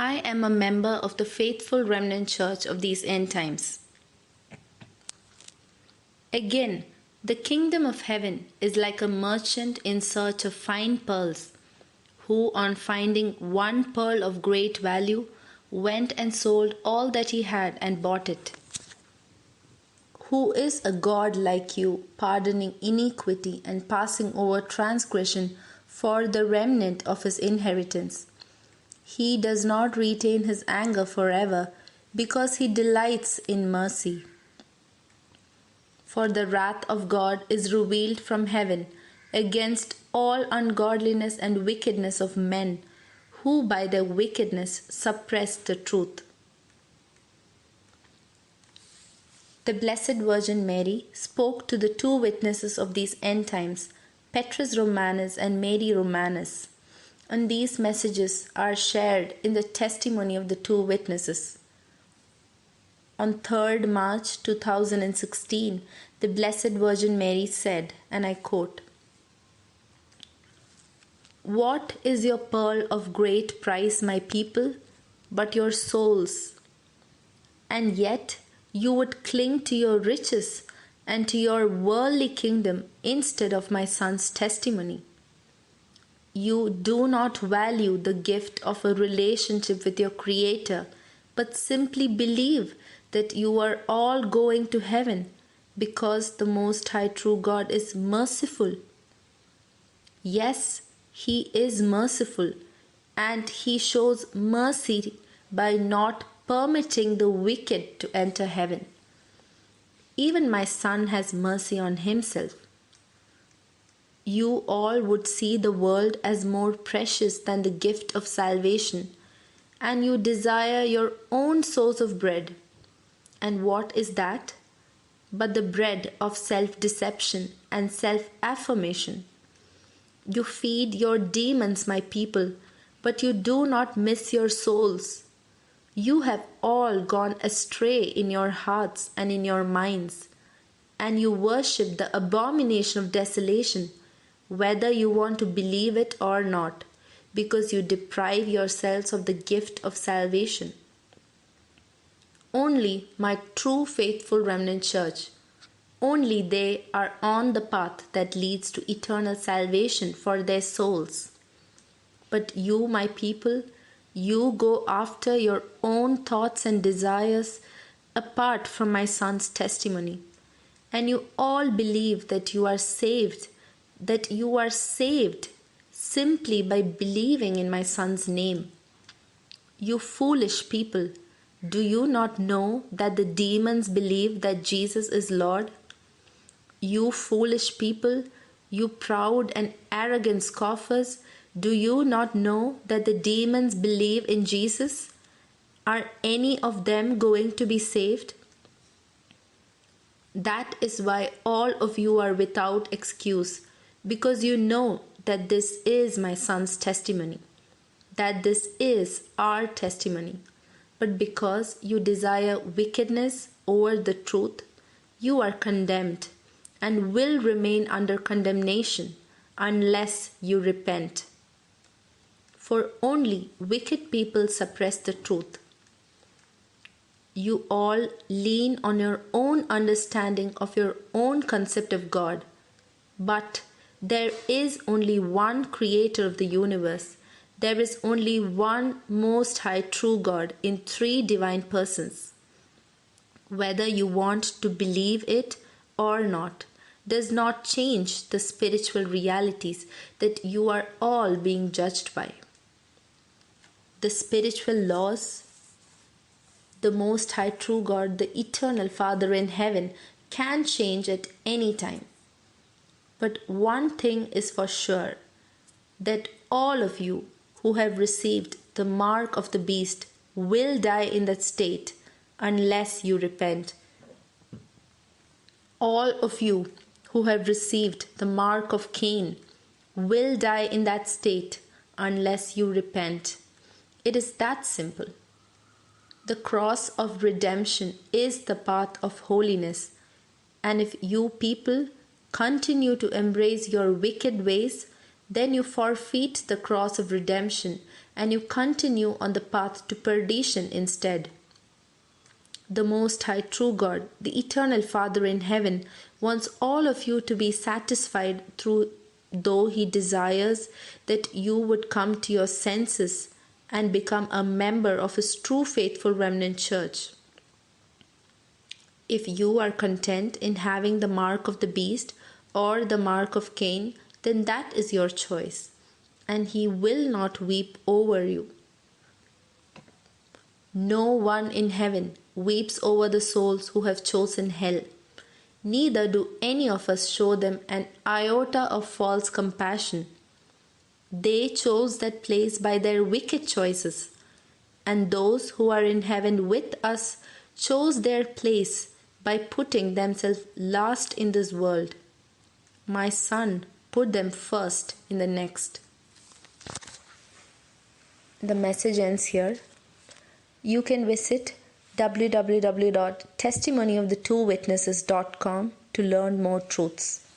I am a member of the faithful remnant church of these end times. Again, the kingdom of heaven is like a merchant in search of fine pearls, who, on finding one pearl of great value, went and sold all that he had and bought it. Who is a God like you, pardoning iniquity and passing over transgression for the remnant of his inheritance? He does not retain his anger forever, because he delights in mercy. For the wrath of God is revealed from heaven against all ungodliness and wickedness of men, who by their wickedness suppress the truth. The Blessed Virgin Mary spoke to the two witnesses of these end times, Petrus Romanus and Mary Romanus, and these messages are shared in the testimony of the two witnesses. On 3rd March 2016, the Blessed Virgin Mary said, and I quote, "What is your pearl of great price, my people, but your souls? And yet you would cling to your riches and to your worldly kingdom instead of my Son's testimony. You do not value the gift of a relationship with your Creator, but simply believe that you are all going to heaven because the Most High True God is merciful. Yes, He is merciful, and He shows mercy by not permitting the wicked to enter heaven. Even my Son has mercy on Himself. You all would see the world as more precious than the gift of salvation, and you desire your own source of bread. And what is that? But the bread of self-deception and self-affirmation. You feed your demons, my people, but you do not miss your souls. You have all gone astray in your hearts and in your minds, and you worship the abomination of desolation, whether you want to believe it or not, because you deprive yourselves of the gift of salvation. Only my true faithful remnant church, only they are on the path that leads to eternal salvation for their souls. But you, my people, you go after your own thoughts and desires apart from my Son's testimony, and you all believe that you are saved simply by believing in my Son's name. You foolish people, do you not know that the demons believe that Jesus is Lord? You foolish people, you proud and arrogant scoffers, do you not know that the demons believe in Jesus? Are any of them going to be saved? That is why all of you are without excuse, because you know that this is my Son's testimony, that this is our testimony. But because you desire wickedness over the truth, you are condemned and will remain under condemnation unless you repent. For only wicked people suppress the truth. You all lean on your own understanding of your own concept of God, but there is only one creator of the universe. There is only one Most High True God in three divine persons. Whether you want to believe it or not does not change the spiritual realities that you are all being judged by. The spiritual laws, the Most High True God, the Eternal Father in heaven, can change at any time. But one thing is for sure, that all of you who have received the mark of the beast will die in that state unless you repent. All of you who have received the mark of Cain will die in that state unless you repent. It is that simple. The cross of redemption is the path of holiness, and if you people continue to embrace your wicked ways, then you forfeit the cross of redemption and you continue on the path to perdition instead. The Most High True God, the Eternal Father in heaven, wants all of you to be satisfied though He desires that you would come to your senses and become a member of His true faithful remnant church. If you are content in having the mark of the beast or the mark of Cain, then that is your choice, and He will not weep over you. No one in heaven weeps over the souls who have chosen hell. Neither do any of us show them an iota of false compassion. They chose that place by their wicked choices, and those who are in heaven with us chose their place by putting themselves last in this world. My son put them first in the next. The message ends here. You can visit www.testimonyofthetwowitnesses.com to learn more truths.